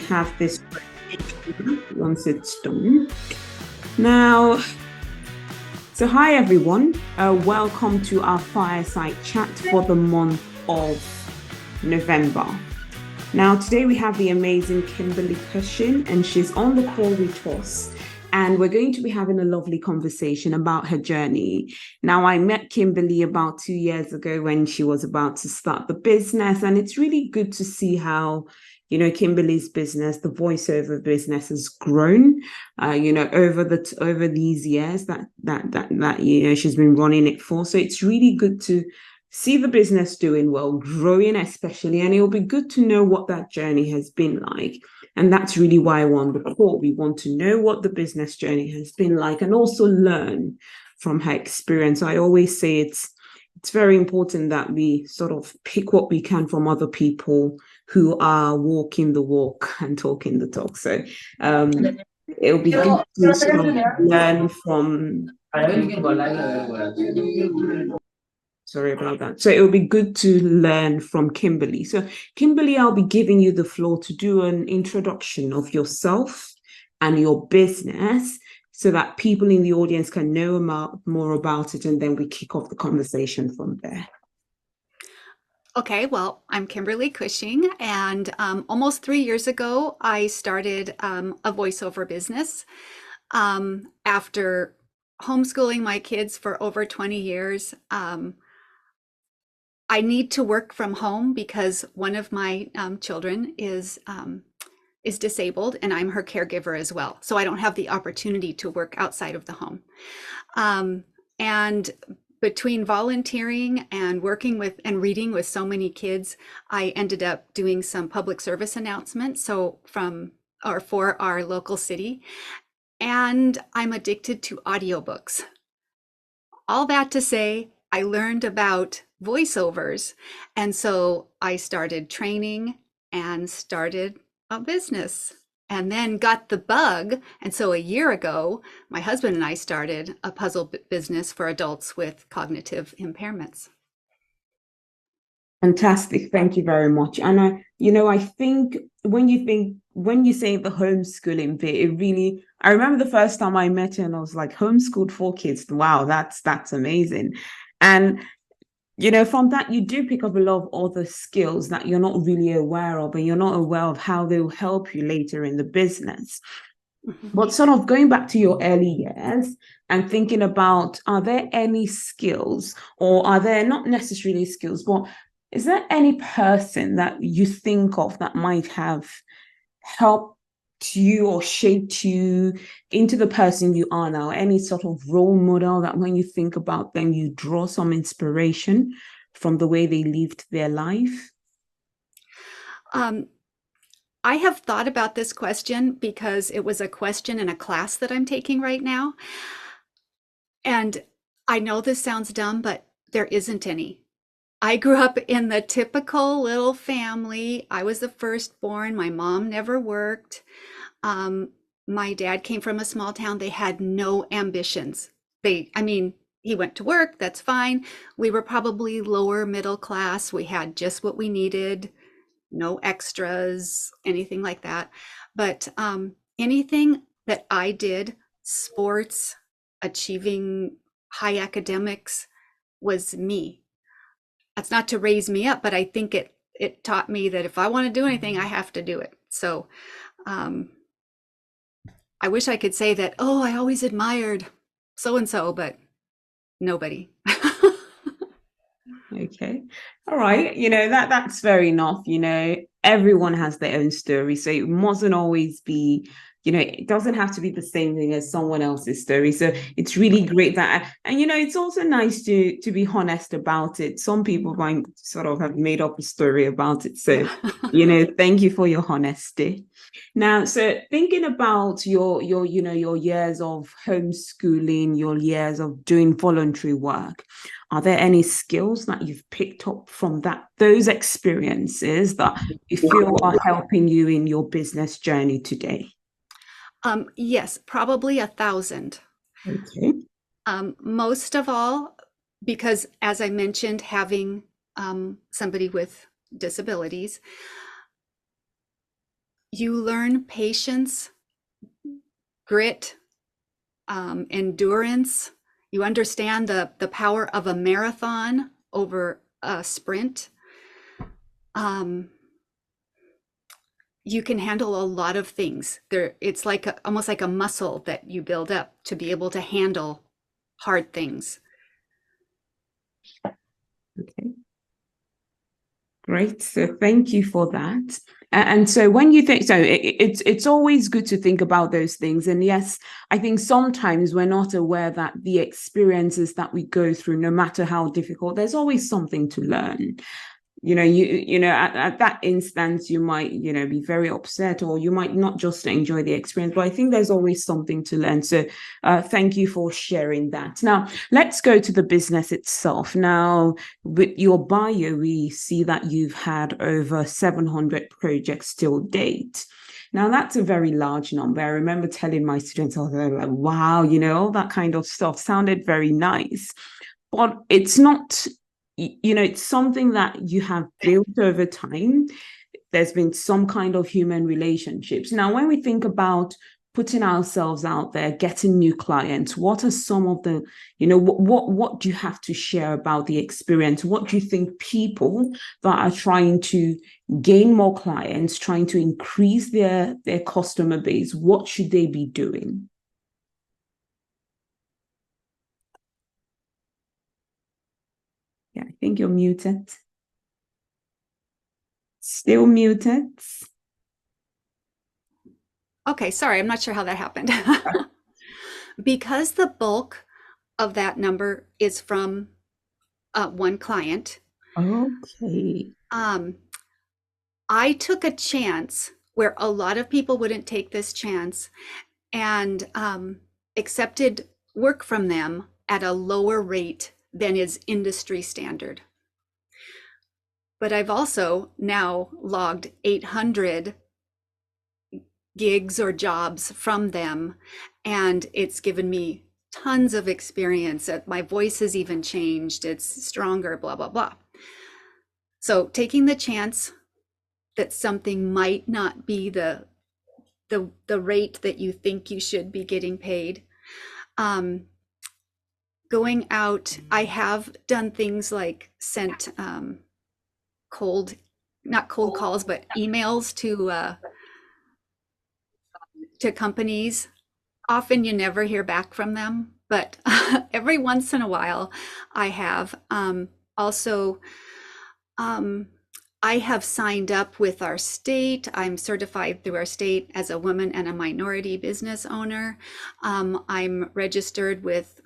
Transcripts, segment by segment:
Have this once it's done. Now, so hi everyone. Welcome to our fireside chat for the month of November. Now, today we have the amazing Kimberly Cushing, and she's on the call with us. And we're going to be having a lovely conversation about her journey. Now, I met Kimberly about 2 years ago when she was about to start the business, and it's really good to see how Kimberly's business, the voiceover business, has grown. Over these years that she's been running it for. So it's really good to see the business doing well, growing especially, and it'll be good to know what that journey has been like. And that's really why I want the call. We want to know what the business journey has been like and also learn from her experience. I always say it's very important that we sort of pick what we can from other people who are walking the walk and talking the talk. So it'll be good to sort of learn from. Sorry about that. So it'll be good to learn from Kimberly. So Kimberly, I'll be giving you the floor to do an introduction of yourself and your business so that people in the audience can know more about it, and then we kick off the conversation from there. Okay, well, I'm Kimberly Cushing, and almost 3 years ago, I started a voiceover business. After homeschooling my kids for over 20 years, I need to work from home because one of my children is disabled, and I'm her caregiver as well. So I don't have the opportunity to work outside of the home. And between volunteering and working with and reading with so many kids, I ended up doing some public service announcements for our local city. And I'm addicted to audiobooks. All that to say, I learned about voiceovers. And so I started training and started a business, and then got the bug. And so a year ago, my husband and I started a puzzle business for adults with cognitive impairments. Fantastic. Thank you very much. And I think when you say the homeschooling bit, I remember the first time I met you and I was like, homeschooled 4 kids. Wow, that's amazing. And from that, you do pick up a lot of other skills that you're not really aware of, and you're not aware of how they'll help you later in the business. But sort of going back to your early years and thinking about, are there any skills, or are there not necessarily skills, but is there any person that you think of that might have helped you or shaped you into the person you are now? Any sort of role model that when you think about them, you draw some inspiration from the way they lived their life? I have thought about this question because it was a question in a class that I'm taking right now. And I know this sounds dumb, but there isn't any. I grew up in the typical little family. I was the firstborn. My mom never worked. My dad came from a small town. They had no ambitions. He went to work, that's fine. We were probably lower middle class. We had just what we needed, no extras, anything like that. But anything that I did, sports, achieving high academics, was me. That's not to raise me up, but I think it taught me that if I want to do anything, I have to do it. So I wish I could say that, oh, I always admired so-and-so, but nobody. Okay. All right. That's fair enough. Everyone has their own story. So it mustn't always be, it doesn't have to be the same thing as someone else's story. So it's really great that, and it's also nice to be honest about it. Some people might sort of have made up a story about it. So, thank you for your honesty. Now, so thinking about your years of homeschooling, your years of doing voluntary work, are there any skills that you've picked up from those experiences that you feel are helping you in your business journey today? Yes, probably 1,000. Okay. Most of all, because as I mentioned, having somebody with disabilities, you learn patience, grit, endurance. You understand the power of a marathon over a sprint. You can handle a lot of things. It's like almost like a muscle that you build up to be able to handle hard things. Okay. Great. So thank you for that. And so when you think, so it's always good to think about those things. And yes, I think sometimes we're not aware that the experiences that we go through, no matter how difficult, there's always something to learn. At that instance, you might, be very upset, or you might not just enjoy the experience, but I think there's always something to learn. So thank you for sharing that. Now, let's go to the business itself. Now, with your bio, we see that you've had over 700 projects till date. Now, that's a very large number. I remember telling my students, I was like, wow, all that kind of stuff sounded very nice. But it's not, it's something that you have built over time. There's been some kind of human relationships. Now, when we think about putting ourselves out there, getting new clients, what are some of the, what do you have to share about the experience? What do you think people that are trying to gain more clients, trying to increase their customer base, what should they be doing? Yeah, I think you're muted. Still muted. Okay, sorry, I'm not sure how that happened. Because the bulk of that number is from one client. Okay. I took a chance where a lot of people wouldn't take this chance, and accepted work from them at a lower rate than is industry standard. But I've also now logged 800 gigs or jobs from them, and it's given me tons of experience. My voice has even changed. It's stronger, blah, blah, blah. So taking the chance that something might not be the rate that you think you should be getting paid. Going out, I have done things like sent not cold calls, but emails to companies. Often you never hear back from them, but every once in a while I have. Also, I have signed up with our state. I'm certified through our state as a woman and a minority business owner. I'm registered with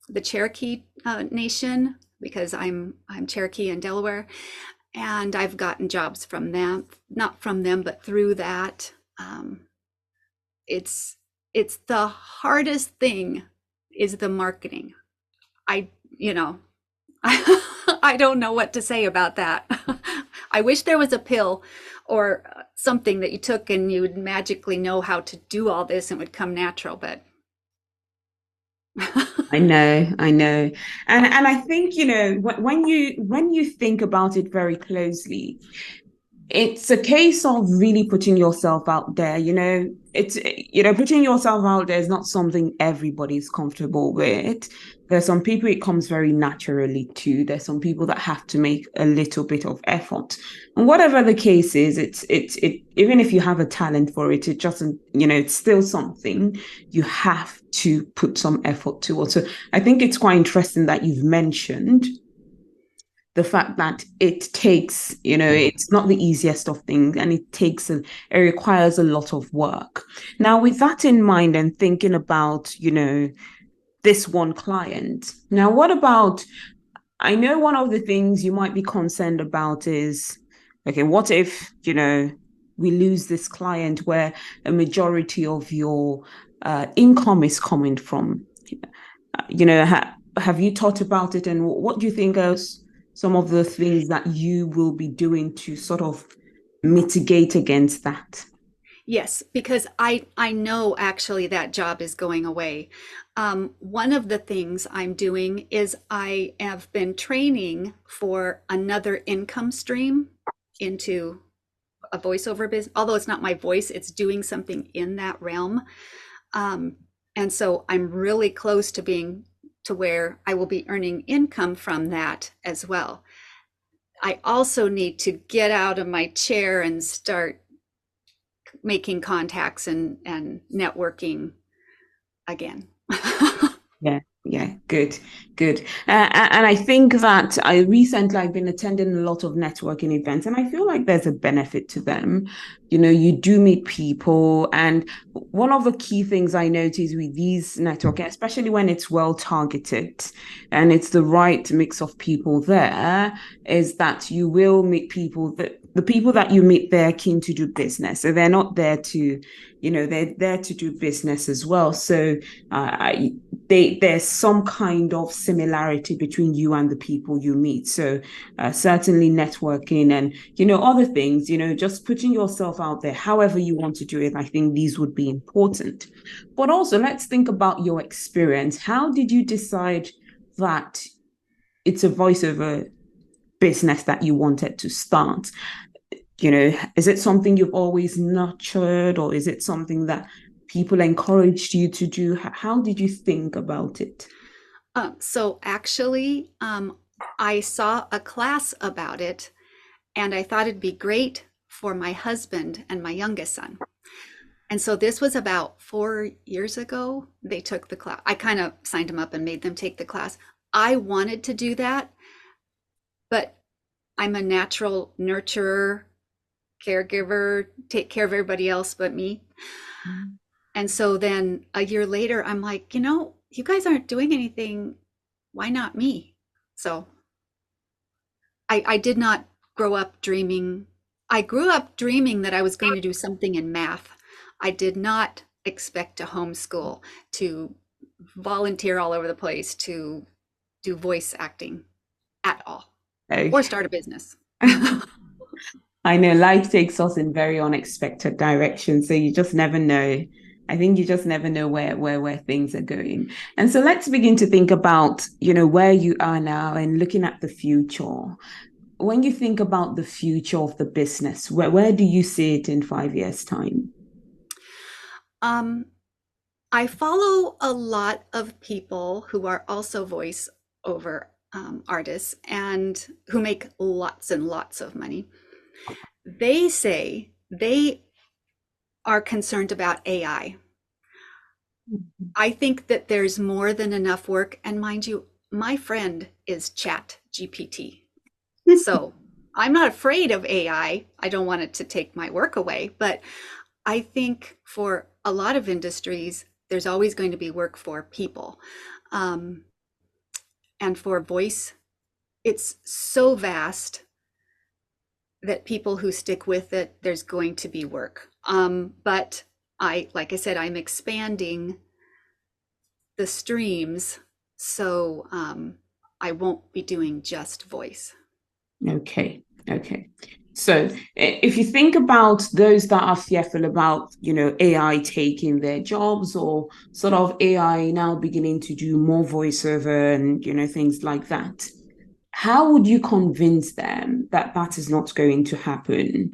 the Cherokee Nation because I'm Cherokee in Delaware, and I've gotten jobs from them, not from them, but through that. It's the hardest thing is the marketing. I don't know what to say about that. I wish there was a pill or something that you took and you would magically know how to do all this and it would come natural, but I know. And I think, when you think about it very closely, it's a case of really putting yourself out there. It's putting yourself out there is not something everybody's comfortable with. There's some people it comes very naturally to. There's some people that have to make a little bit of effort. And whatever the case is, it even if you have a talent for it, it doesn't, it's still something you have to put some effort towards. So I think it's quite interesting that you've mentioned the fact that it takes, it's not the easiest of things, and it requires a lot of work. Now, with that in mind and thinking about, this one client, now, what about, I know one of the things you might be concerned about is, okay, what if, we lose this client where a majority of your income is coming from? Have you thought about it, and what do you think is some of the things that you will be doing to sort of mitigate against that? Yes, because I know actually that job is going away. One of the things I'm doing is I have been training for another income stream into a voiceover business. Although it's not my voice, it's doing something in that realm. Um, and so I'm really close to being to where I will be earning income from that as well. I also need to get out of my chair and start making contacts and networking again. Yeah, yeah, good, good. And I think that I recently I've been attending a lot of networking events, and I feel like there's a benefit to them. You know, you do meet people, and one of the key things I notice with these networking, especially when it's well targeted and it's the right mix of people there, is that you will meet people that the people that you meet they're keen to do business, so they're not there to, they're there to do business as well. So I there's some kind of similarity between you and the people you meet. So certainly networking and other things, just putting yourself out there, however you want to do it. I think these would be important. But also, let's think about your experience. How did you decide that it's a voiceover business that you wanted to start? Is it something you've always nurtured, or is it something that people encouraged you to do? How did you think about it? So actually, I saw a class about it, and I thought it'd be great for my husband and my youngest son. And so this was about 4 years ago. They took the class. I kind of signed them up and made them take the class. I wanted to do that, but I'm a natural nurturer, caregiver, take care of everybody else but me. Mm. And so then a year later, I'm like, you guys aren't doing anything. Why not me? So I did not grow up dreaming. I grew up dreaming that I was going to do something in math. I did not expect to homeschool, to volunteer all over the place, to do voice acting at all, or Okay. start a business. I know life takes us in very unexpected directions, so you just never know. I think you just never know where things are going. And so let's begin to think about, where you are now and looking at the future. When you think about the future of the business, where do you see it in 5 years' time? Um, I follow a lot of people who are also voice over artists and who make lots and lots of money. They say they are concerned about AI. I think that there's more than enough work. And mind you, my friend is Chat GPT. So I'm not afraid of AI. I don't want it to take my work away. But I think for a lot of industries, there's always going to be work for people. Um, and for voice, it's so vast that people who stick with it, there's going to be work. But like I said, I'm expanding the streams, so I won't be doing just voice. Okay, okay. So if you think about those that are fearful about, AI taking their jobs, or sort of AI now beginning to do more voiceover and, things like that, how would you convince them that that is not going to happen?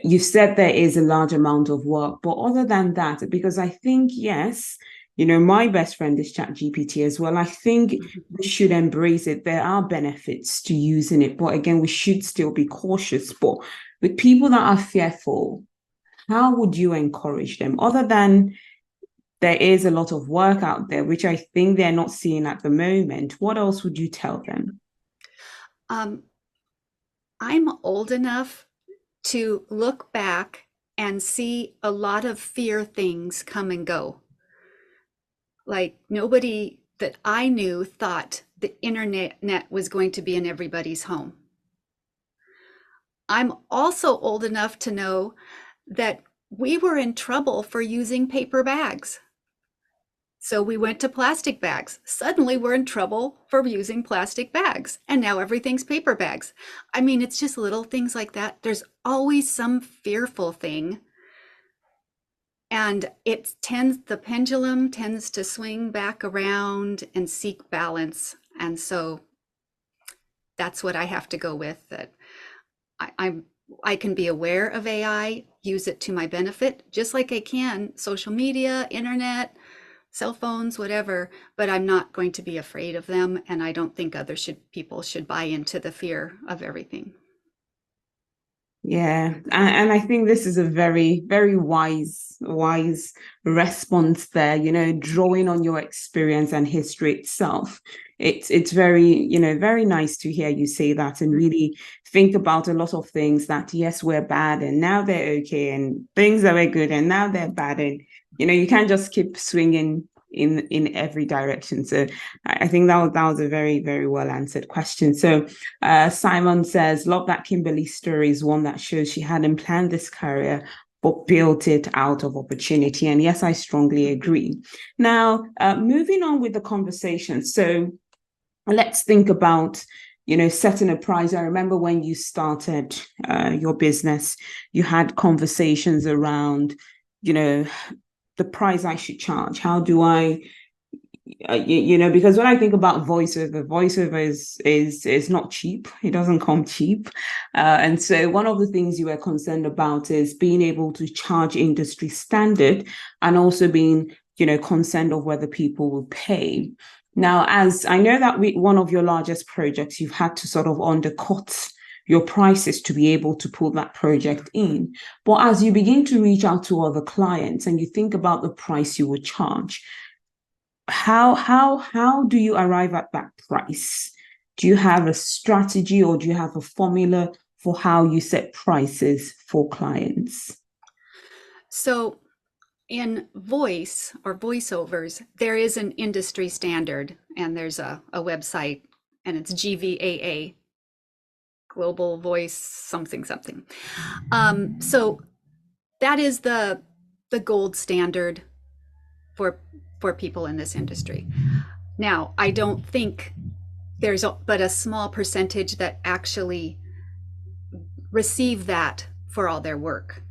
You've said there is a large amount of work, but other than that, because I think, yes, my best friend is ChatGPT as well. I think we should embrace it. There are benefits to using it, but again, we should still be cautious. But with people that are fearful, how would you encourage them? Other than there is a lot of work out there, which I think they're not seeing at the moment, what else would you tell them? Um, I'm old enough to look back and see a lot of fear things come and go. Like nobody that I knew thought the internet was going to be in everybody's home. I'm also old enough to know that we were in trouble for using paper bags. So we went to plastic bags. Suddenly we're in trouble for using plastic bags. And now everything's paper bags. I mean, it's just little things like that. There's always some fearful thing And the pendulum tends to swing back around and seek balance. And so that's what I have to go with, that I'm I can be aware of AI, use it to my benefit, just like I can social media, internet, cell phones, whatever, but I'm not going to be afraid of them. And I don't think people should buy into the fear of everything. Yeah, and I think this is a very, very wise response there, drawing on your experience and history itself. It's very, very nice to hear you say that and really think about a lot of things that, yes, we're bad and now they're okay, and things that were good and now they're bad. And, you can't just keep swinging in every direction. So I think that was a very, very well answered question. So Simon says, love that Kimberly story is one that shows she hadn't planned this career, but built it out of opportunity. And yes, I strongly agree. Now, moving on with the conversation. So let's think about, setting a price. I remember when you started your business, you had conversations around, the price I should charge. How do I because when I think about voiceover is not cheap. It doesn't come cheap, and so one of the things you were concerned about is being able to charge industry standard, and also being concerned of whether people will pay. Now, as I know that one of your largest projects, you've had to sort of undercut your prices to be able to pull that project in. But as you begin to reach out to other clients and you think about the price you would charge, how do you arrive at that price? Do you have a strategy or do you have a formula for how you set prices for clients? So in voice or voiceovers, there is an industry standard, and there's a website, and it's GVAA, Global Voice something something. So that is the gold standard for people in this industry. Now, I don't think but a small percentage that actually receive that for all their work.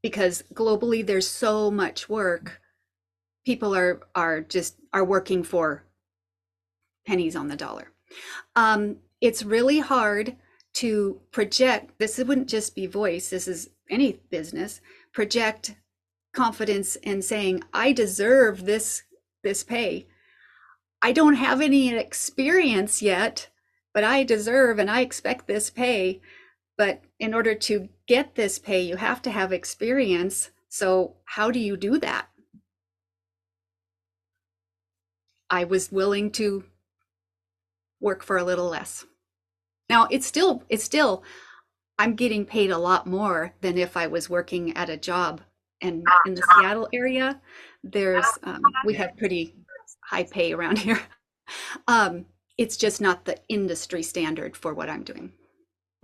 Because globally there's so much work, people are working for pennies on the dollar. It's really hard to project. This wouldn't just be voice, this is any business. Project confidence in saying, I deserve this pay. I don't have any experience yet, but I deserve and I expect this pay. But in order to get this pay, you have to have experience. So how do you do that? I was willing to work for a little less. Now it's still, I'm getting paid a lot more than if I was working at a job. And in the Seattle area, we have pretty high pay around here. It's just not the industry standard for what I'm doing.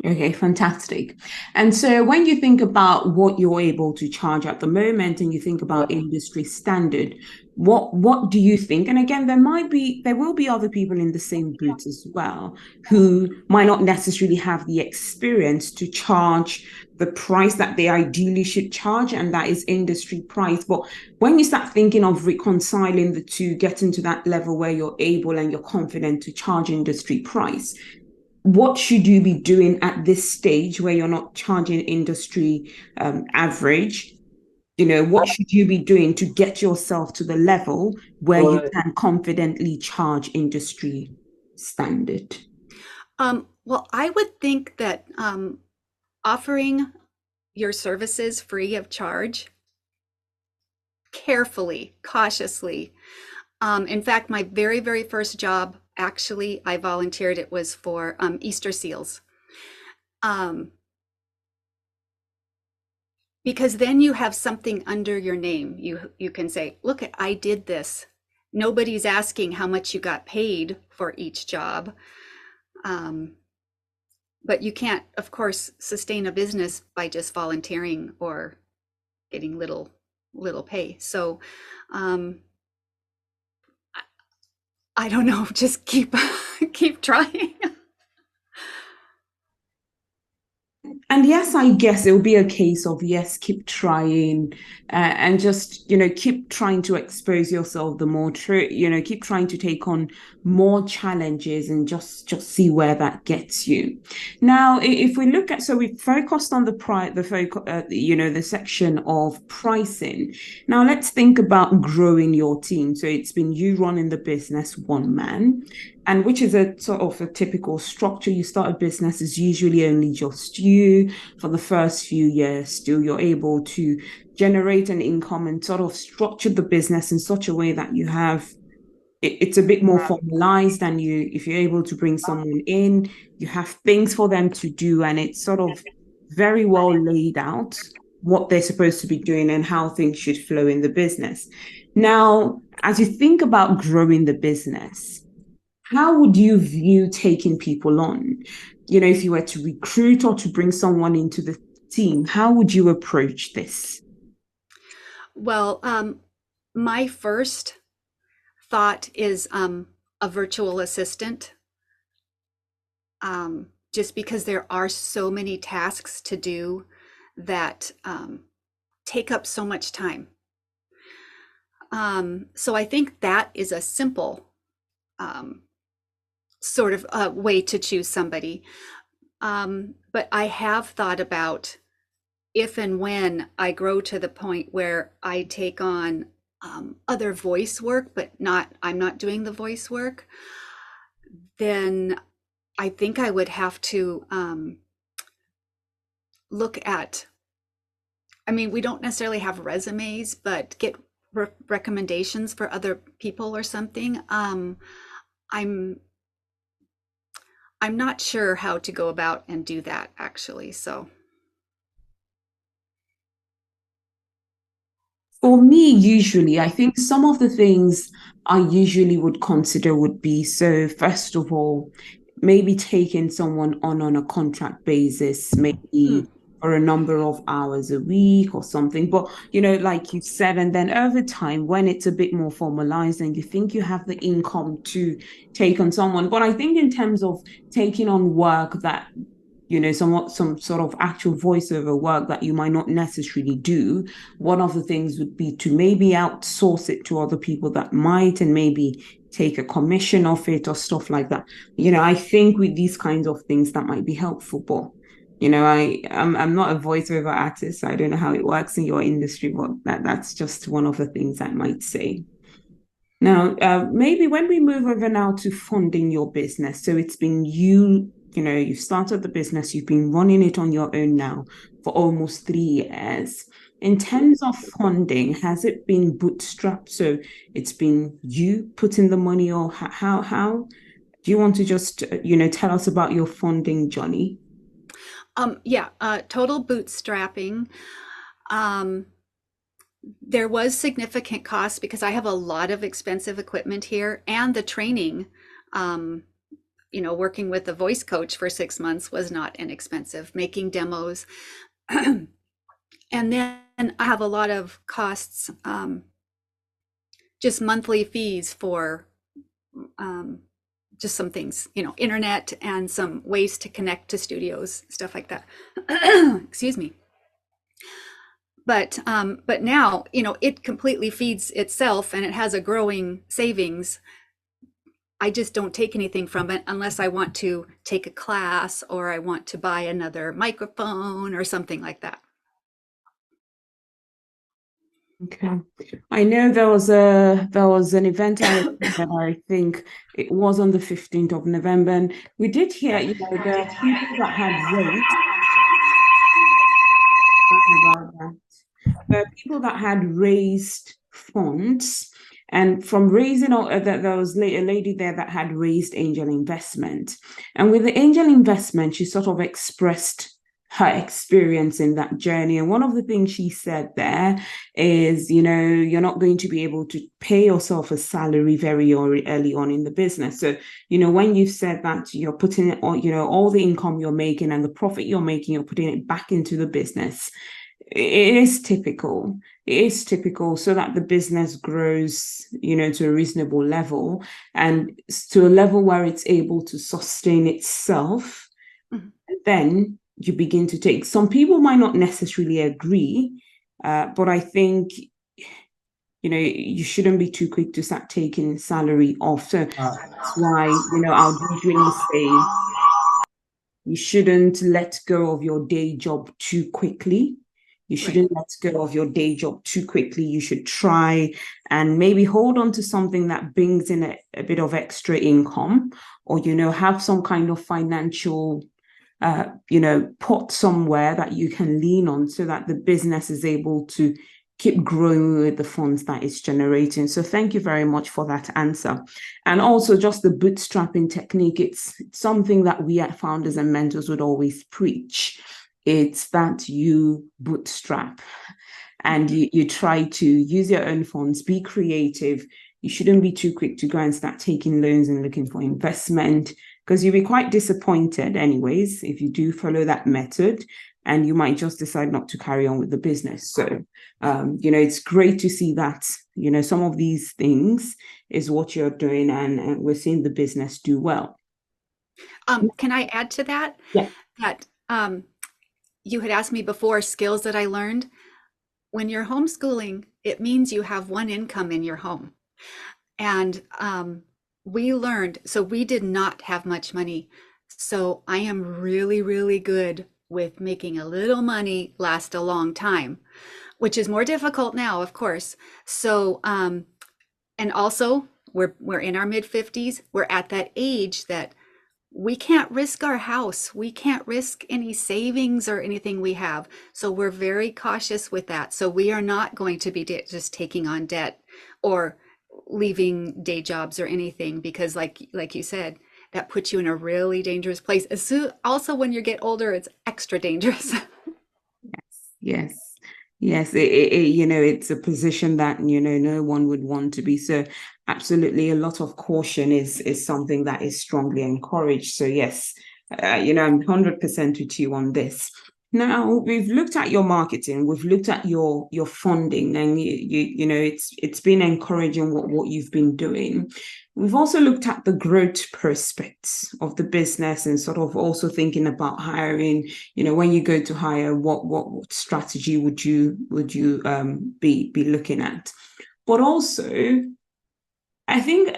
Okay, fantastic. And so when you think about what you're able to charge at the moment and you think about industry standard, what do you think? And again, there will be other people in the same boot as well who might not necessarily have the experience to charge the price that they ideally should charge, and that is industry price. But when you start thinking of reconciling the two, getting to that level where you're able and you're confident to charge industry price, what should you be doing at this stage where you're not charging industry average? What should you be doing to get yourself to the level where you can confidently charge industry standard? Well, I would think that offering your services free of charge, carefully, cautiously. In fact, my very, very first job, actually, I volunteered. It was for Easter seals. Because then you have something under your name. You can say, look, I did this. Nobody's asking how much you got paid for each job. But you can't, of course, sustain a business by just volunteering or getting little pay. So I don't know, just keep trying. And yes, I guess it will be a case of, yes, keep trying, and just, keep trying to expose yourself the more, keep trying to take on more challenges and just see where that gets you. Now, if we look at, so we focused on the section of pricing. Now let's think about growing your team. So it's been you running the business one man, and which is a sort of a typical structure. You start a business, is usually only just you for the first few years. Still, you're able to generate an income and sort of structure the business in such a way that it's a bit more formalized, and if you're able to bring someone in, you have things for them to do, and it's sort of very well laid out what they're supposed to be doing and how things should flow in the business. Now, as you think about growing the business, how would you view taking people on? If you were to recruit or to bring someone into the team, how would you approach this? Well, my first thought is a virtual assistant, just because there are so many tasks to do that take up so much time. So I think that is a simple sort of way to choose somebody. But I have thought about if and when I grow to the point where I take on other voice work, but I'm not doing the voice work, then I think I would have to look at, I mean, we don't necessarily have resumes, but get recommendations for other people or something. I'm not sure how to go about and do that actually. So For me, usually, I think some of the things I usually would consider would be, so first of all, maybe taking someone on a contract basis, hmm, maybe for a number of hours a week or something. But, like you said, and then over time, when it's a bit more formalized and you think you have the income to take on someone. But I think in terms of taking on work that some sort of actual voiceover work that you might not necessarily do, one of the things would be to maybe outsource it to other people that might, and maybe take a commission of it or stuff like that. I think with these kinds of things that might be helpful. But I'm not a voiceover artist, so I don't know how it works in your industry, but that's just one of the things I might say. Now, maybe when we move over now to funding your business, so it's been you've started the business, you've been running it on your own now for almost 3 years. In terms of funding, has it been bootstrapped? So it's been you putting the money, or how do you want to just, tell us about your funding journey? yeah, total bootstrapping. Um, there was significant cost because I have a lot of expensive equipment here, and the training, um, working with a voice coach for 6 months was not inexpensive, making demos. And then I have a lot of costs, just monthly fees for um, just some things, internet and some ways to connect to studios, stuff like that. Excuse me. But now, it completely feeds itself and it has a growing savings. I just don't take anything from it unless I want to take a class or I want to buy another microphone or something like that. Okay. I know there was an event that I think it was on the 15th of November, and we did hear, there are people that had raised, sorry about that. There are people that had raised funds, and from raising all that, there was a lady there that had raised angel investment, and with the angel investment, she sort of expressed her experience in that journey. And one of the things she said there is, you're not going to be able to pay yourself a salary very early on in the business. So, when you've said that you're putting it on, all the income you're making and the profit you're making, you're putting it back into the business. It is typical. It is typical, so that the business grows, to a reasonable level, and to a level where it's able to sustain itself. Mhm. Then you begin to take. Some people might not necessarily agree, but I think you shouldn't be too quick to start taking salary off. So that's why, I would usually say you shouldn't let go of your day job too quickly. You Right. shouldn't let go of your day job too quickly. You should try and maybe hold on to something that brings in a bit of extra income, or, have some kind of financial pot somewhere that you can lean on so that the business is able to keep growing with the funds that it's generating. So thank you very much for that answer. And also just the bootstrapping technique, it's something that we at founders and mentors would always preach. It's that you bootstrap and you try to use your own funds, be creative. You shouldn't be too quick to go and start taking loans and looking for investment, because you'll be quite disappointed anyways if you do follow that method, and you might just decide not to carry on with the business. So, it's great to see that, some of these things is what you're doing, and we're seeing the business do well. Can I add to that? Yeah. That you had asked me before skills that I learned. When you're homeschooling, it means you have one income in your home. And we learned, so we did not have much money. So I am really, really good with making a little money last a long time, which is more difficult now, of course. So, and also we're in our mid 50s. We're at that age that we can't risk our house. We can't risk any savings or anything we have. So we're very cautious with that. So we are not going to be just taking on debt or leaving day jobs or anything, because like you said, that puts you in a really dangerous place. Also, when you get older, it's extra dangerous. Yes. Yes. It's a position that, no one would want to be. So absolutely, a lot of caution is something that is strongly encouraged. So yes, I'm 100% with you on this. Now, we've looked at your marketing, we've looked at your funding, and it's been encouraging what you've been doing. We've also looked at the growth prospects of the business, and sort of also thinking about hiring. When you go to hire, what strategy would you be looking at? But also, I think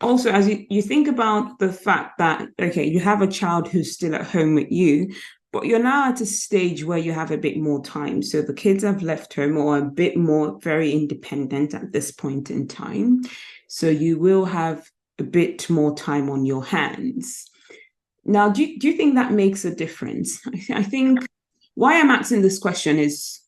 also, as you think about the fact that, okay, you have a child who's still at home with you, but you're now at a stage where you have a bit more time. So the kids have left home, or a bit more very independent at this point in time. So you will have a bit more time on your hands. Now, do you think that makes a difference? I think why I'm asking this question is,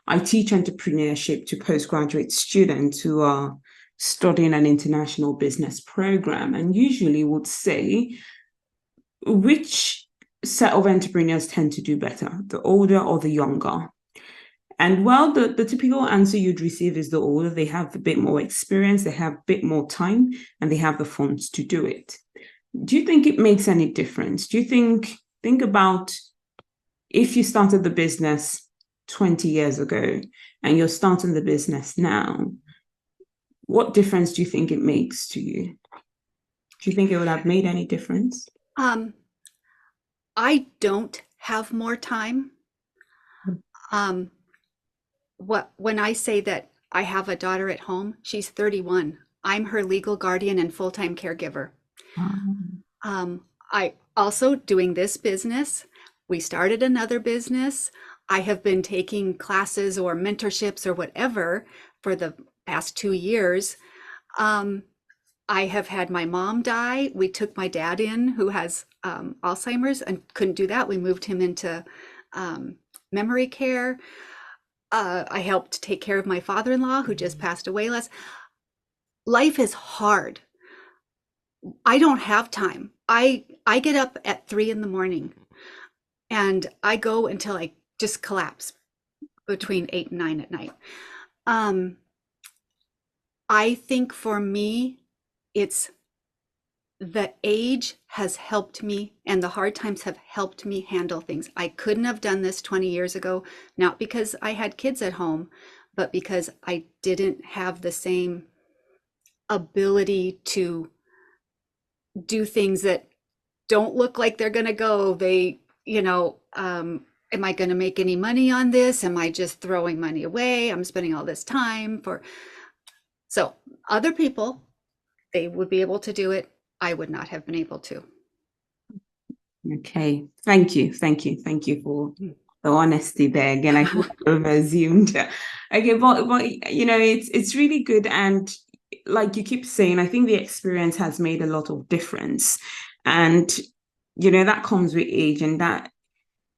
I teach entrepreneurship to postgraduate students who are studying an international business program, and usually would say, which set of entrepreneurs tend to do better, the older or the younger? And well, the typical answer you'd receive is the older. They have a bit more experience, they have a bit more time, and they have the funds to do it. Do you think it makes any difference? Do you think about if you started the business 20 years ago and you're starting the business now, what difference do you think it makes to you? Do you think it would have made any difference? I don't have more time. Um, when I say that I have a daughter at home, she's 31. I'm her legal guardian and full-time caregiver. I also doing this business. We started another business. I have been taking classes or mentorships or whatever for the past 2 years. I have had my mom die. We took my dad in, who has Alzheimer's, and couldn't do that. We moved him into memory care. I helped take care of my father-in-law, who just passed away last. Life is hard. I don't have time. I get up at 3 in the morning and I go until I just collapse between 8 and 9 at night. I think for me, it's the age has helped me, and the hard times have helped me handle things. I couldn't have done this 20 years ago, not because I had kids at home, but because I didn't have the same ability to do things that don't look like they're going to go. you know, am I going to make any money on this? Am I just throwing money away? I'm spending all this time for. So other people, they would be able to do it. I would not have been able to. Okay. Thank you. For the honesty there. Again, I think I've assumed. Okay, but you know, it's really good. And like you keep saying, I think the experience has made a lot of difference. And you know, that comes with age, and that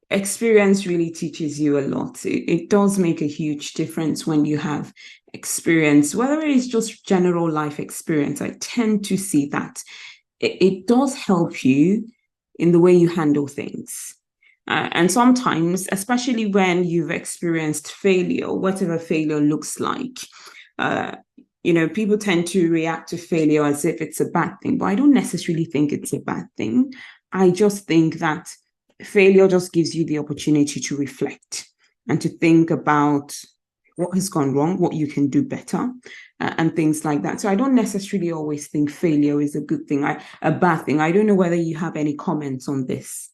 experience really teaches you a lot. It does make a huge difference when you have experience, whether it is just general life experience. I tend to see that it does help you in the way you handle things. And sometimes, especially when you've experienced failure, whatever failure looks like, uh, you know, people tend to react to failure as if it's a bad thing, but I don't necessarily think it's a bad thing. I just think that failure just gives you the opportunity to reflect and to think about what has gone wrong, what you can do better, and things like that. So I don't necessarily always think failure is a good thing, a bad thing. I don't know whether you have any comments on this.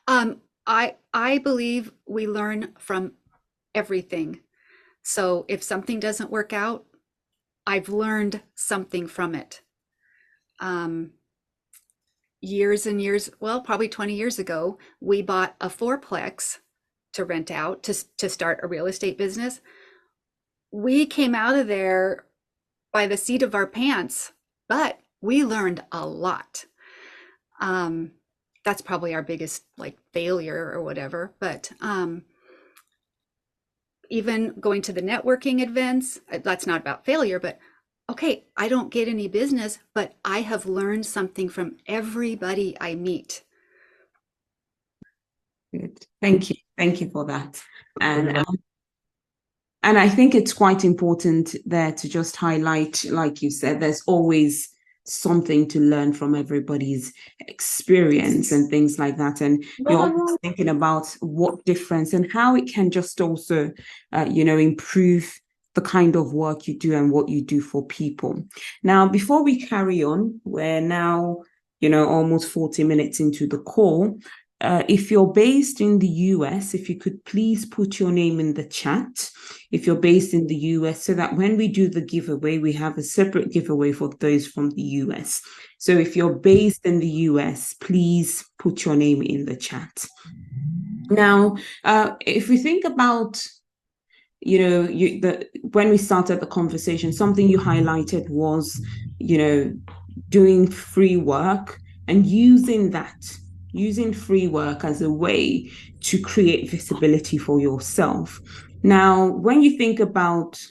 I believe we learn from everything. So if something doesn't work out, I've learned something from it. Years and years, well, probably 20 years ago, we bought a fourplex to rent out to start a real estate business. We came out of there by the seat of our pants, but we learned a lot. That's probably our biggest like failure or whatever. But even going to the networking events, that's not about failure, but okay, I don't get any business, but I have learned something from everybody I meet. Good. Thank you. Thank you for that. And I think it's quite important there to just highlight, like you said, there's always something to learn from everybody's experience and things like that. And you're always thinking about what difference and how it can just also, you know, improve the kind of work you do and what you do for people. Now, before we carry on, we're now, you know, almost 40 minutes into the call. If you're based in the US, if you could please put your name in the chat if you're based in the US, so that when we do the giveaway, we have a separate giveaway for those from the US. So if you're based in the US, please put your name in the chat. Now, if we think about, you know, when we started the conversation, something you highlighted was, you know, doing free work and using free work as a way to create visibility for yourself. Now, when you think about,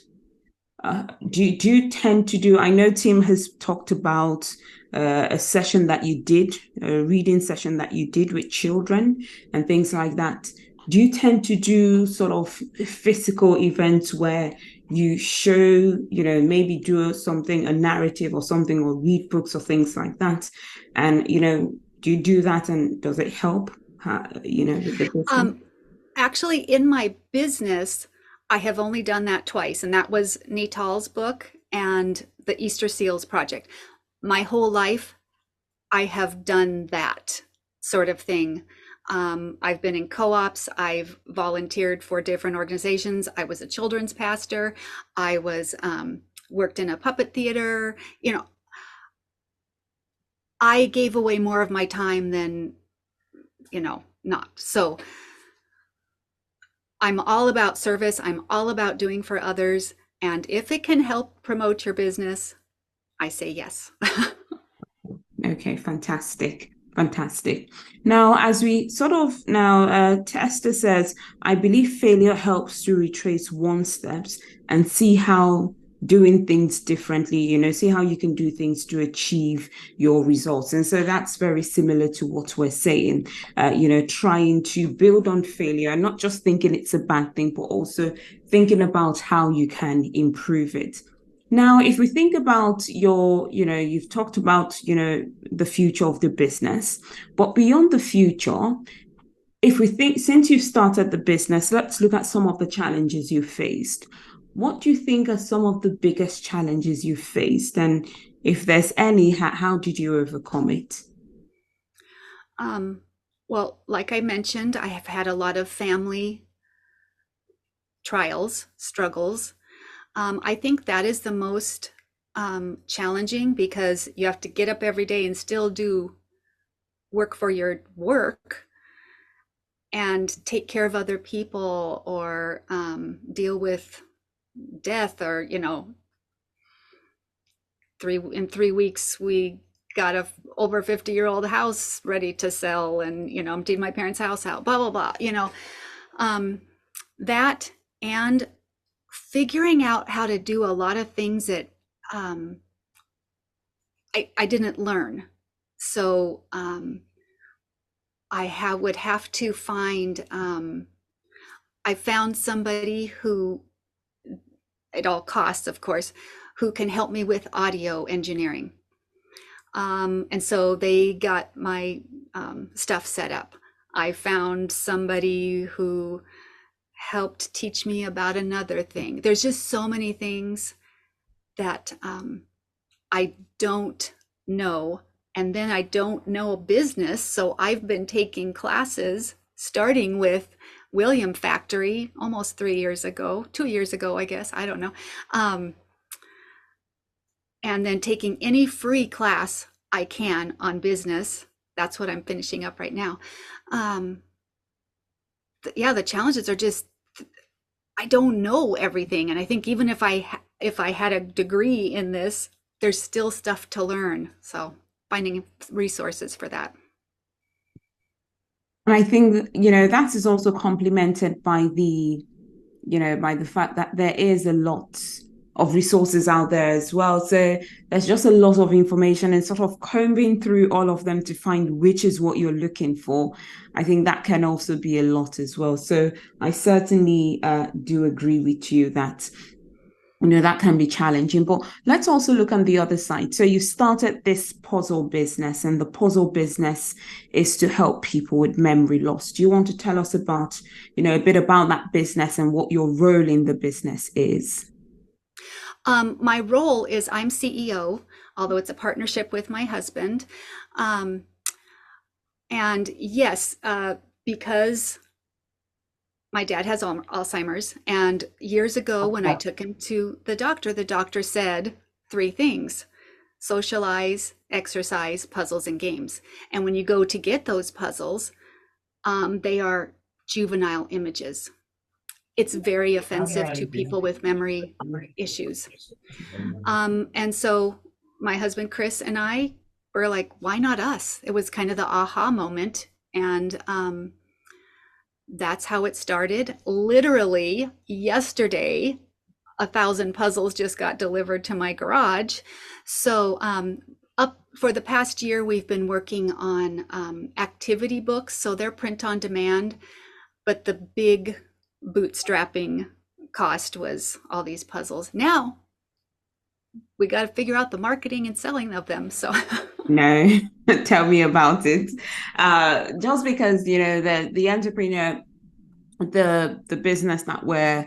do you tend to do, I know Tim has talked about a session that you did, a reading session that you did with children and things like that. Do you tend to do sort of physical events where you show, you know, maybe do something, a narrative or something, or read books or things like that? And, you know, do you do that and does it help, you know, with the business? Actually, in my business, I have only done that twice, and that was R.E.A.L's book and the Easter Seals project. My whole life, I have done that sort of thing. I've been in co-ops. I've volunteered for different organizations. I was a children's pastor. I was worked in a puppet theater. You know, I gave away more of my time than, you know, not. So I'm all about service. I'm all about doing for others. And if it can help promote your business, I say yes. Okay, fantastic. Fantastic. Now, as we sort of Tester says, I believe failure helps to retrace one's steps and see how doing things differently, you know, see how you can do things to achieve your results. And so that's very similar to what we're saying, you know, trying to build on failure and not just thinking it's a bad thing, but also thinking about how you can improve it. Now, if we think about your, you know, you've talked about, you know, the future of the business, but beyond the future, if we think, since you've started the business, let's look at some of the challenges you've faced. What do you think are some of the biggest challenges you've faced? And if there's any, how did you overcome it? Well, like I mentioned, I have had a lot of family trials, struggles. I think that is the most challenging because you have to get up every day and still do work for your work and take care of other people or deal with death or, in 3 weeks we got a over 50-year-old house ready to sell and, emptied my parents' house out, blah, blah, blah, um, that and figuring out how to do a lot of things that um, I didn't learn. So would have to find, I found somebody who, at all costs, of course, who can help me with audio engineering. And so they got my stuff set up. I found somebody who helped teach me about another thing. There's just so many things that I don't know. And then I don't know business. So I've been taking classes starting with William Factory almost 3 years ago, 2 years ago, I guess. I don't know. And then taking any free class I can on business. That's what I'm finishing up right now. The challenges are just, I don't know everything. And I think even if I had a degree in this, there's still stuff to learn. So finding resources for that. And I think, that is also complemented by the fact that there is a lot of resources out there as well. So there's just a lot of information and sort of combing through all of them to find which is what you're looking for. I think that can also be a lot as well. So I certainly do agree with you that that can be challenging. But let's also look on the other side. So you started this puzzle business, and the puzzle business is to help people with memory loss. Do you want to tell us about, a bit about that business and what your role in the business is? My role is I'm CEO, although it's a partnership with my husband. And yes, because my dad has Alzheimer's. And years ago, when I took him to the doctor said three things: socialize, exercise, puzzles, and games. And when you go to get those puzzles, they are juvenile images. It's very offensive to people with memory issues. And so my husband, Chris, and I were like, why not us? It was kind of the aha moment. And that's how it started. Literally yesterday, 1,000 puzzles just got delivered to my garage. So up for the past year, we've been working on activity books. So they're print on demand, but the big bootstrapping cost was all these puzzles. Now we got to figure out the marketing and selling of them. So No, tell me about it. Just because, the entrepreneur, the business that we're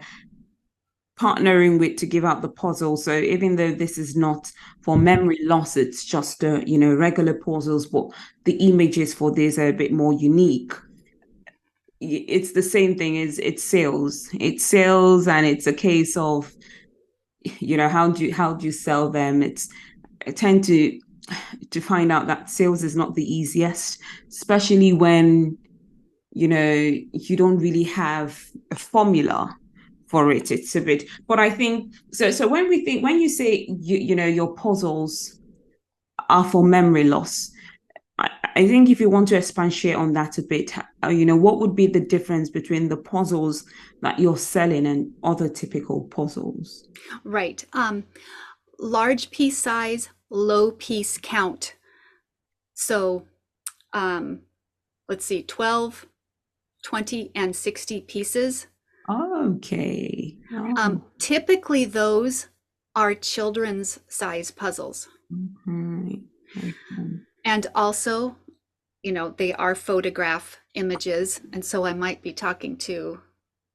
partnering with to give out the puzzle. So even though this is not for memory loss, it's just regular puzzles, but the images for this are a bit more unique. It's the same thing as it's sales. It's sales, and it's a case of how do you sell them. I tend to find out that sales is not the easiest, especially when you don't really have a formula for it. It's a bit, but I think so. So when you say your puzzles are for memory loss, I think if you want to expatiate on that a bit, what would be the difference between the puzzles that you're selling and other typical puzzles? right. Large piece size, low piece count. So let's see, 12, 20, and 60 pieces. Okay. Typically, those are children's size puzzles. Okay. And also, they are photograph images. And so I might be talking to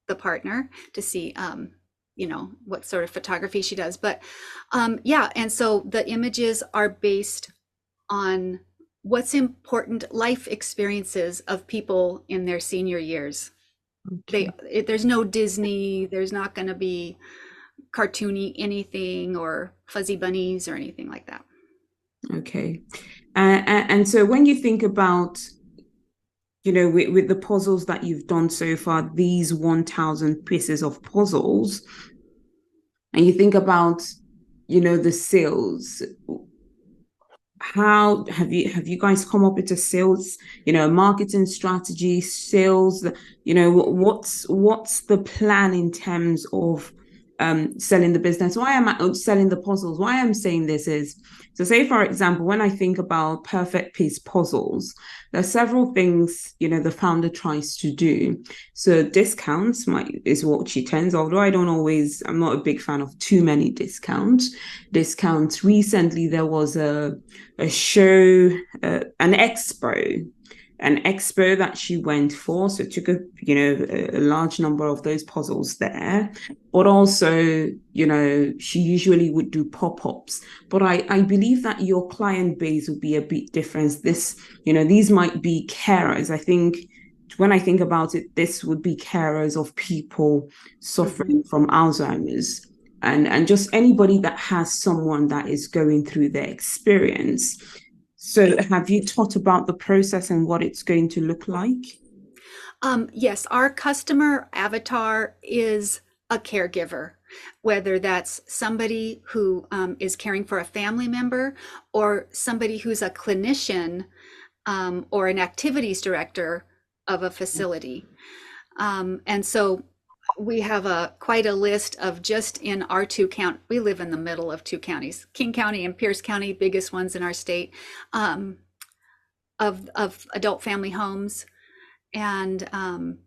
the partner to see, what sort of photography she does. But yeah, and so the images are based on what's important life experiences of people in their senior years. Okay. There's no Disney, there's not going to be cartoony anything or fuzzy bunnies or anything like that. Okay. And so when you think about, with the puzzles that you've done so far, these 1,000 pieces of puzzles, and you think about, the sales, how have you guys come up with a sales, marketing strategy, sales, what's the plan in terms of selling the business? Why am I selling the puzzles? Why I'm saying this is, so say for example, when I think about perfect piece puzzles, there are several things the founder tries to do. So discounts is what she tends, although I'm not a big fan of too many discounts. Recently there was a show, an expo that she went for. So it took a large number of those puzzles there. But also, she usually would do pop-ups. But I believe that your client base would be a bit different. These might be carers. I think when I think about it, this would be carers of people suffering from Alzheimer's, and just anybody that has someone that is going through their experience. So have you thought about the process and what it's going to look like? Yes, our customer avatar is a caregiver, whether that's somebody who is caring for a family member or somebody who's a clinician or an activities director of a facility. And so we have quite a list of just in our two count. We live in the middle of two counties, King County and Pierce County, biggest ones in our state, of adult family homes. And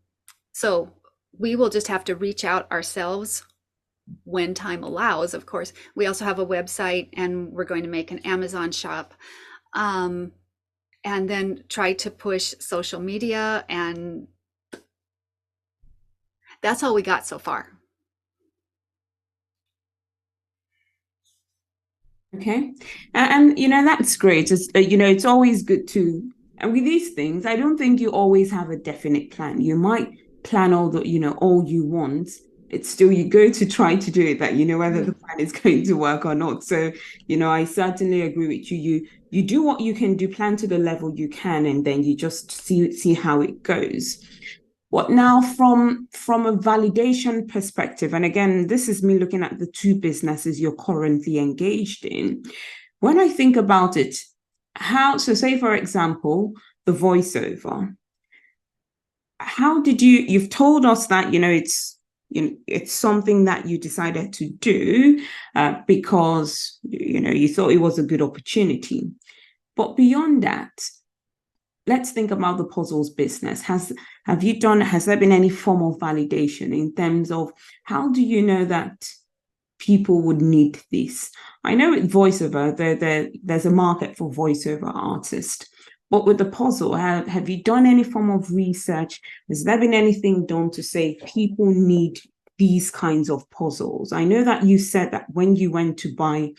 so we will just have to reach out ourselves when time allows, of course. We also have a website and we're going to make an Amazon shop. And then try to push social media, and that's all we got so far. Okay. And that's great. It's always good to, and with these things, I don't think you always have a definite plan. You might plan all you want. It's still you go to try to do it that whether the plan is going to work or not. So, I certainly agree with you. You do what you can do, plan to the level you can, and then you just see how it goes. What now from a validation perspective, and again, this is me looking at the two businesses you're currently engaged in. When I think about it, so say for example, the voiceover, you've told us that, it's something that you decided to do because, you thought it was a good opportunity. But beyond that, let's think about the puzzles business. Has there been any form of validation in terms of how do you know that people would need this? I know with voiceover, there's a market for voiceover artists, but with the puzzle, have you done any form of research? Has there been anything done to say people need these kinds of puzzles? I know that you said that when you went to buy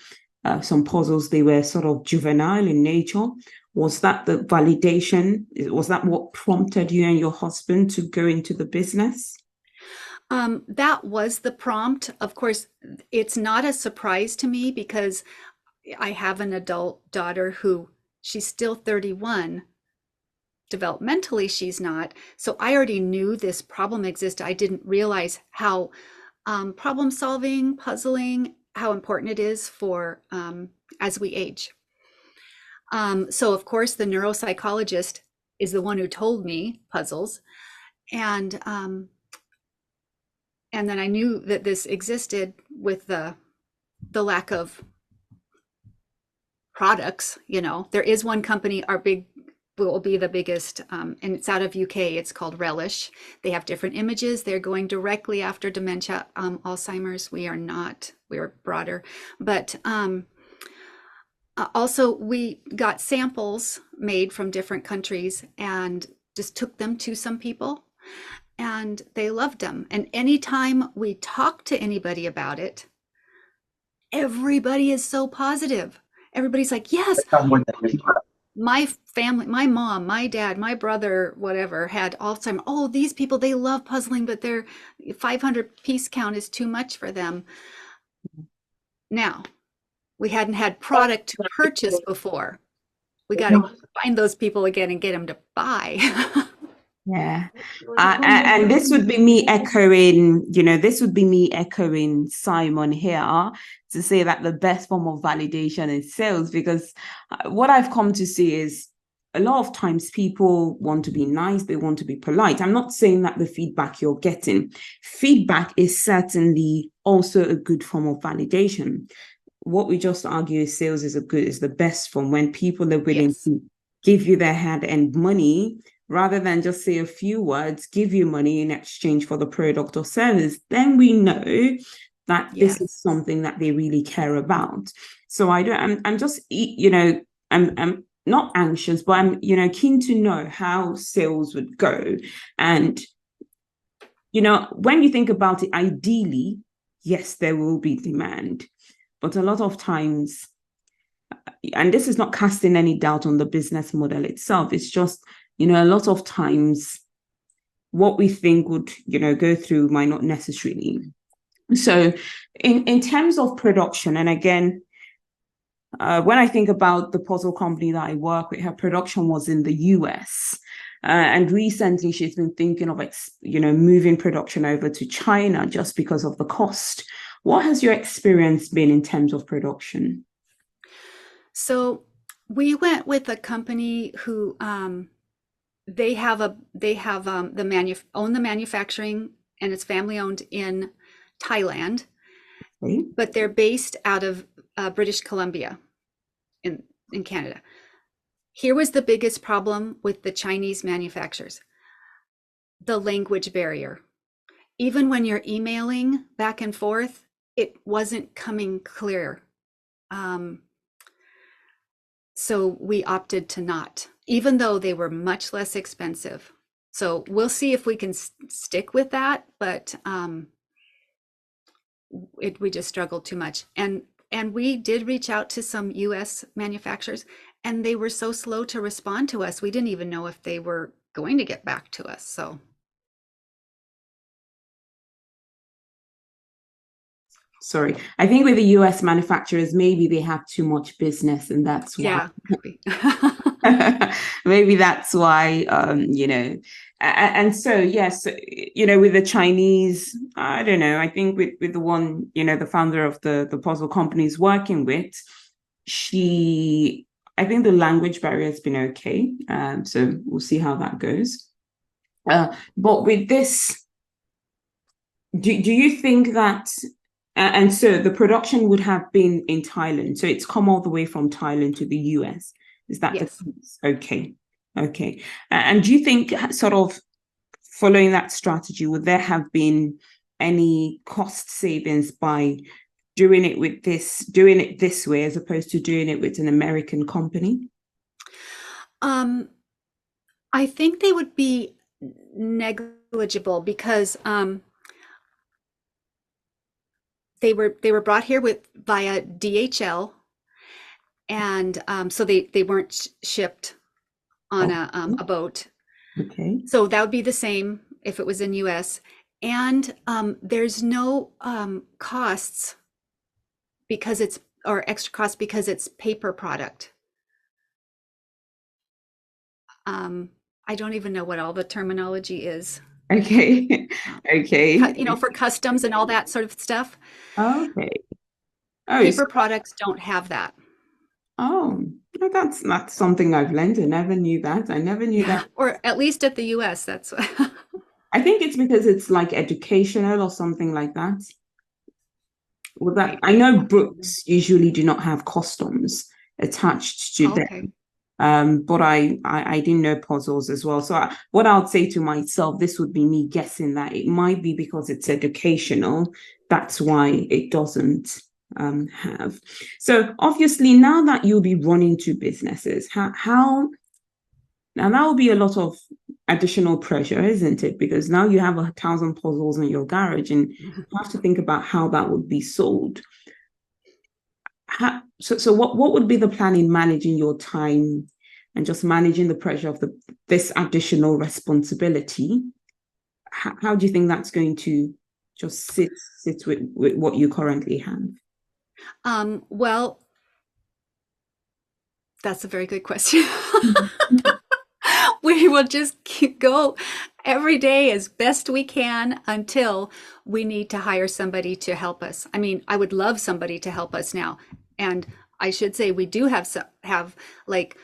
some puzzles, they were sort of juvenile in nature. Was that the validation? Was that what prompted you and your husband to go into the business? That was the prompt. Of course, it's not a surprise to me because I have an adult daughter who she's still 31. Developmentally, she's not. So I already knew this problem existed. I didn't realize how problem solving, puzzling, how important it is for as we age. So of course, the neuropsychologist is the one who told me puzzles, and then I knew that this existed with the lack of products. There is one company, will be the biggest, and it's out of UK. It's called Relish. They have different images. They're going directly after dementia, Alzheimer's. We are not. We're broader, but also we got samples made from different countries and just took them to some people, and they loved them. And anytime we talk to anybody about it, everybody is so positive. Everybody's like, yes, my family, my mom, my dad, my brother, whatever, had Alzheimer's. Oh, these people, they love puzzling, but their 500 piece count is too much for them. Now, we hadn't had product to purchase before. We got to find those people again and get them to buy. Yeah. And this would be me echoing, this would be me echoing Simon here to say that the best form of validation is sales, because what I've come to see is a lot of times people want to be nice, they want to be polite. I'm not saying that the feedback you're getting, feedback is certainly also a good form of validation. What we just argue is sales is the best form, when people are willing Yes. to give you their hand-earned money rather than just say a few words, give you money in exchange for the product or service. Then we know that this is Yes. something that they really care about. So I'm just, I'm not anxious, but I'm, keen to know how sales would go. And, when you think about it, ideally, yes, there will be demand. But a lot of times, and this is not casting any doubt on the business model itself, it's just, a lot of times what we think would, go through might not necessarily. So in terms of production, and again, when I think about the puzzle company that I work with, her production was in the US. And recently she's been thinking of, moving production over to China just because of the cost. What has your experience been in terms of production? So we went with a company who they have own the manufacturing, and it's family owned in Thailand, Okay. but they're based out of British Columbia in Canada. Here was the biggest problem with the Chinese manufacturers: the language barrier. Even when you're emailing back and forth, it wasn't coming clear. Um, so we opted to not, even though they were much less expensive. So we'll see if we can stick with that, but we just struggled too much. And we did reach out to some US manufacturers, and they were so slow to respond to us. We didn't even know if they were going to get back to us. So Sorry, I think with the US manufacturers, maybe they have too much business, and that's why. yeah, maybe. Maybe that's why, and so yes, with the Chinese, I don't know. I think with the one, the founder of the puzzle company is working with, I think the language barrier has been okay. So we'll see how that goes. But with this, do you think that? And so the production would have been in Thailand. So it's come all the way from Thailand to the US. Is that the Yes. case? Okay. Okay. And do you think, sort of following that strategy, would there have been any cost savings by doing it this way as opposed to doing it with an American company? I think they would be negligible because they were brought here via DHL, and so they weren't shipped on Oh, a boat. okay. So that would be the same if it was in US. And there's no costs because it's or extra costs because it's paper product. I don't even know what all the terminology is. Okay. Okay. For customs and all that sort of stuff. Okay. Oh, Paper products don't have that. oh, no, that's something I've learned. I never knew that. I never knew Yeah, that. or at least at the US, that's I think it's because it's like educational or something like that. Well, that I maybe. know books usually do not have customs attached to them. Okay. But I didn't know puzzles as well. So what I would say to myself, this would be me guessing that it might be because it's educational. That's why it doesn't have. So obviously, now that you'll be running two businesses, how now that will be a lot of additional pressure, isn't it? Because now you have 1,000 puzzles in your garage, and you have to think about how that would be sold. So what would be the plan in managing your time and just managing the pressure of this additional responsibility, how do you think that's going to just sit with what you currently have? Well, that's a very good question. We will just go every day as best we can until we need to hire somebody to help us. I mean, I would love somebody to help us now. And I should say we do have like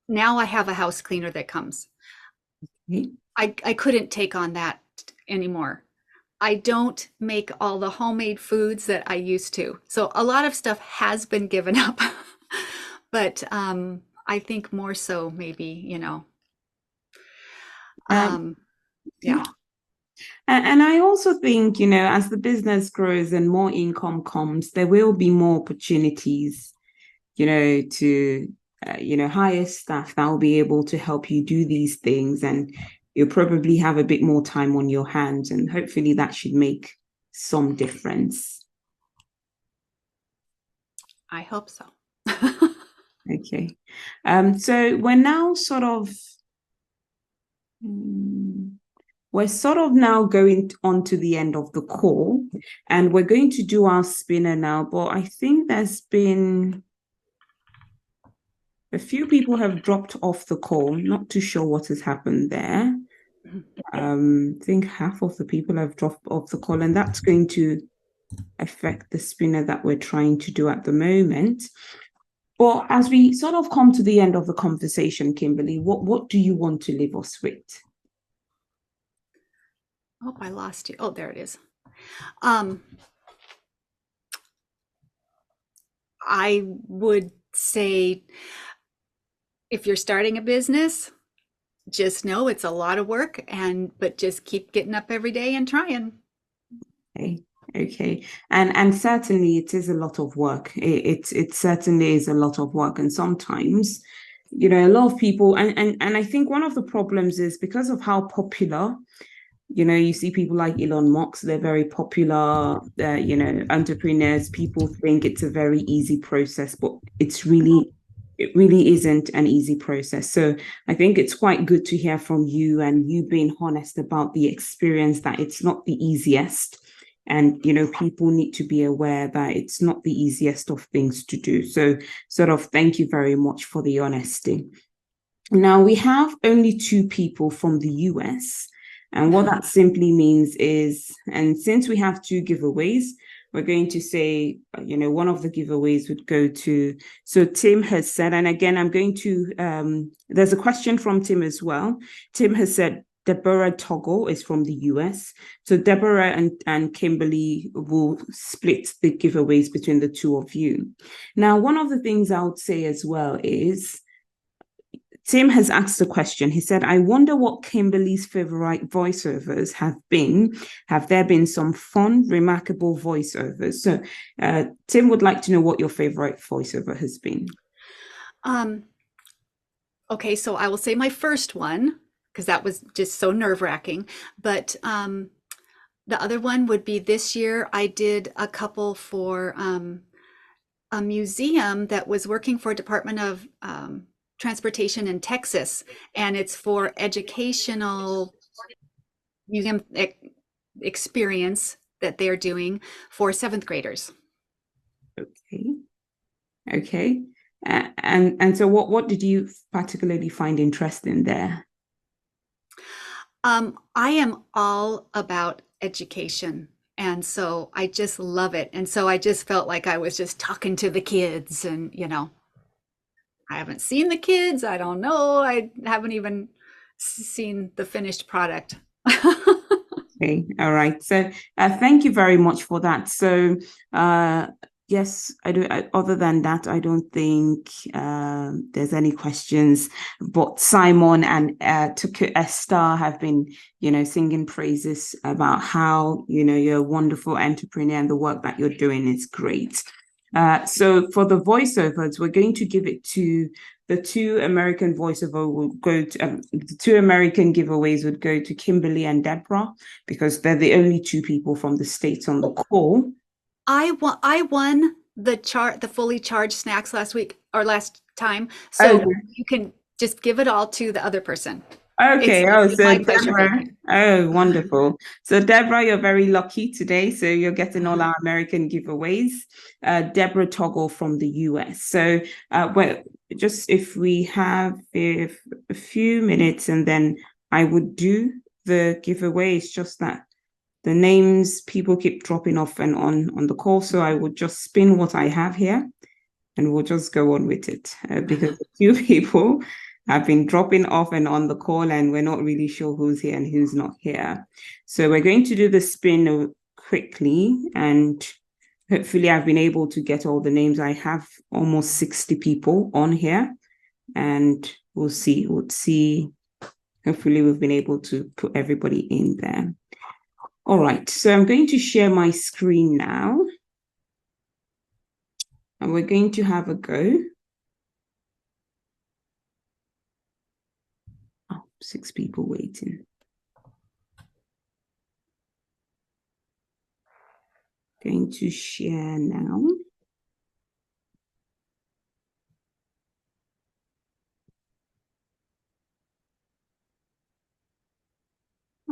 now I have a house cleaner that comes. I couldn't take on that anymore. I don't make all the homemade foods that I used to. So a lot of stuff has been given up. But I think more so maybe, yeah. And I also think, as the business grows and more income comes, there will be more opportunities, to, hire staff that will be able to help you do these things. And you'll probably have a bit more time on your hands. And hopefully that should make some difference. I hope so. Okay. So we're now we're sort of now going on to the end of the call, and we're going to do our spinner now, but I think there's been a few people have dropped off the call. Not too sure what has happened there. I think half of the people have dropped off the call, and that's going to affect the spinner that we're trying to do at the moment. But as we sort of come to the end of the conversation, Kimberly, what do you want to leave us with? Oh, I lost you. Oh, there it is. I would say if you're starting a business, just know it's a lot of work but just keep getting up every day and trying. Okay. And certainly it is a lot of work. It certainly is a lot of work. And sometimes, a lot of people, and I think one of the problems is because of how popular, you see people like Elon Musk, they're very popular, entrepreneurs. People think it's a very easy process, but it really isn't an easy process. So I think it's quite good to hear from you and you being honest about the experience that it's not the easiest. And, people need to be aware that it's not the easiest of things to do. So sort of thank you very much for the honesty. Now, we have only 2 people from the US. And what that simply means is, and since we have 2 giveaways, we're going to say, one of the giveaways would go to, so Tim has said, and again, I'm going to, there's a question from Tim as well. Tim has said, Deborah Toggle is from the US. So Deborah and Kimberly will split the giveaways between the 2 of you. Now, one of the things I would say as well is, Tim has asked a question. He said, I wonder what Kimberly's favorite voiceovers have been. Have there been some fun, remarkable voiceovers? So Tim would like to know what your favorite voiceover has been. Okay, so I will say my first one, because that was just so nerve-wracking. But the other one would be this year. I did a couple for a museum that was working for Department of Transportation in Texas, and it's for educational museum experience that they're doing for 7th graders. Okay. And so what did you particularly find interesting there? I am all about education, and so I just love it. And so I just felt like I was just talking to the kids, and I haven't seen the kids. I don't know. I haven't even seen the finished product. Okay. All right. So thank you very much for that. So yes, I do. Other than that, I don't think there's any questions. But Simon and Tuku Esther have been, singing praises about how, you're a wonderful entrepreneur and the work that you're doing is great. So for the voiceovers, we're going to give it to the 2 American voiceover will go to the 2 American giveaways would go to Kimberly and Deborah because they're the only 2 people from the States on the call. I won the fully charged snacks last week or last time. So you can just give it all to the other person. Okay. It's So my pleasure Deborah. making. Oh, wonderful. So Deborah, you're very lucky today. So you're getting all our American giveaways. Deborah Toggle from the US. So well, just if we have a few minutes and then I would do the giveaway. It's just that the names people keep dropping off and on the call. So I would just spin what I have here and we'll just go on with it because a few people have been dropping off and on the call and we're not really sure who's here and who's not here. So we're going to do the spin quickly and hopefully I've been able to get all the names. I have almost 60 people on here and we'll see. Hopefully we've been able to put everybody in there. All right, so I'm going to share my screen now. And we're going to have a go. Oh, 6 people waiting. Going to share now.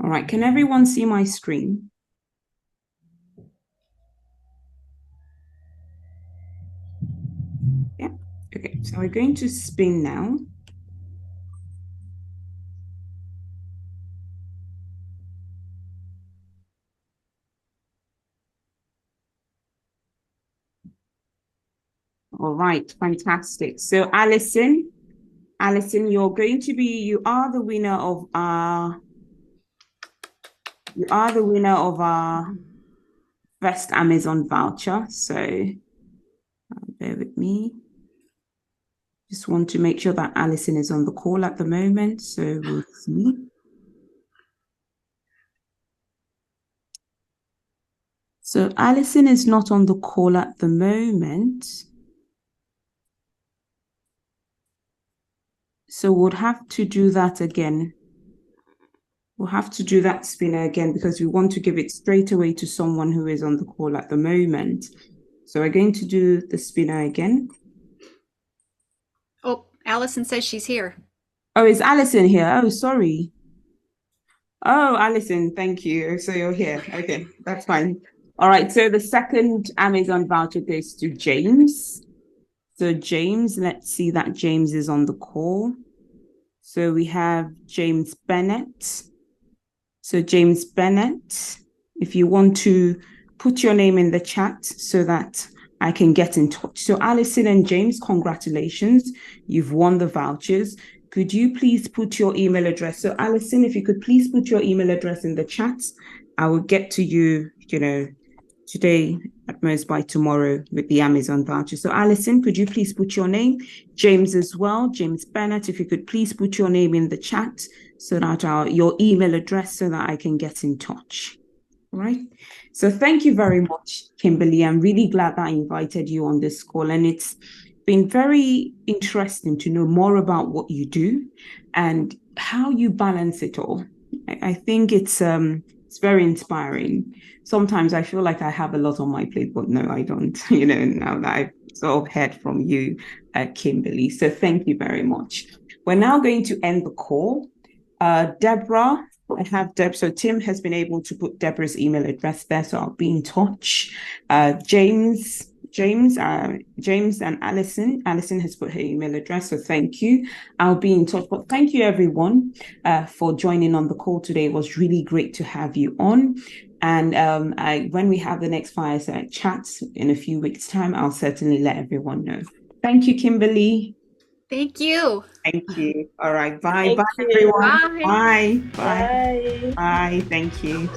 All right, can everyone see my screen? Yeah, okay, so we're going to spin now. All right, fantastic. So Alison, you are the winner of our first Amazon voucher. So bear with me. Just want to make sure that Alison is on the call at the moment. So we'll see. So Alison is not on the call at the moment. So we'll have to do that again. We'll have to do that spinner again because we want to give it straight away to someone who is on the call at the moment. So we're going to do the spinner again. Oh, Allison says she's here. Oh, is Alison here? Oh, sorry. Oh, Alison, thank you. So you're here. Okay, that's fine. All right, so the second Amazon voucher goes to James. So James, let's see that James is on the call. So we have James Bennett. So James Bennett, if you want to put your name in the chat so that I can get in touch. So Alison and James, congratulations. You've won the vouchers. Could you please put your email address? So Alison, if you could please put your email address in the chat, I will get to you, today, at most by tomorrow with the Amazon voucher. So Alison, could you please put your name? James as well, James Bennett, if you could please put your name in the chat so that your email address so that I can get in touch. All right. So thank you very much, Kimberly. I'm really glad that I invited you on this call. And it's been very interesting to know more about what you do and how you balance it all. I think it's very inspiring. Sometimes I feel like I have a lot on my plate, but no, I don't, now that I've sort of heard from you, Kimberly. So thank you very much. We're now going to end the call. Deborah, I have Deb. So Tim has been able to put Deborah's email address there, so I'll be in touch. James and Alison. Alison has put her email address, so thank you. I'll be in touch. But thank you, everyone, for joining on the call today. It was really great to have you on. And when we have the next fireside chat in a few weeks' time, I'll certainly let everyone know. Thank you, Kimberly. Thank you. Thank you. All right. Bye. Bye, everyone. Bye. Bye. Bye. Bye. Thank you.